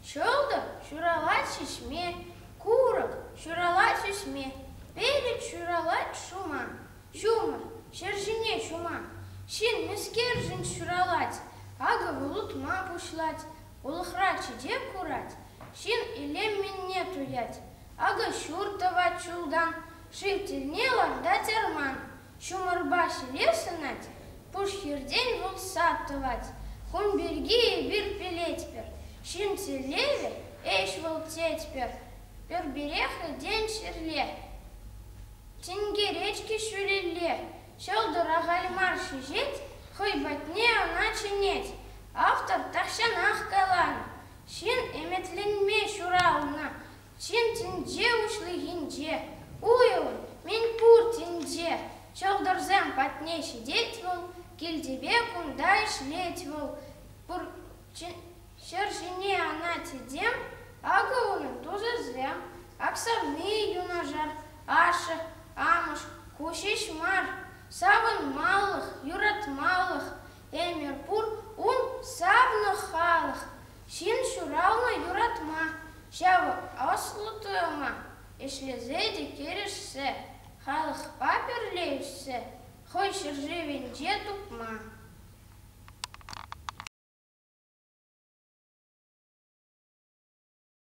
Шолда шуралать шишме, курок шуралать шишме, перед шуралать шума, шума, шержине шума, шин мескержин шуралать, ага вулутма пушлать, улахрачи де курать, шин илем минне туять, ага шуртовать шулдан, шифтельне ларда терман, шумарбаши лесанать, пуш хирдень вулсаттовать, хун берги и бир пелетпер. Шинцы леве, эйш волтетпер, пербереха день шерле. Тинге речки шуреле, шелдура гальмар шижеть, хой батне она чинеть. Автор тахшанах калан, шин эметленме шурална, шин тинже ушлы гинже, уйун, min пур тинже, шелдурзем патне шидеть вол, кильдебе кундай шлеть вол, пур Шержине она тидем, ага унын тоже зря. Аксавны юнажар, аша, амыш, кушиш мар, савын малых, юрат малых, эмир пур ун савны халых. Шин шурална юратма, шавы аслутыма, ишлезеде керешсе, халых паперлейшсе, хой шержи венже тупма.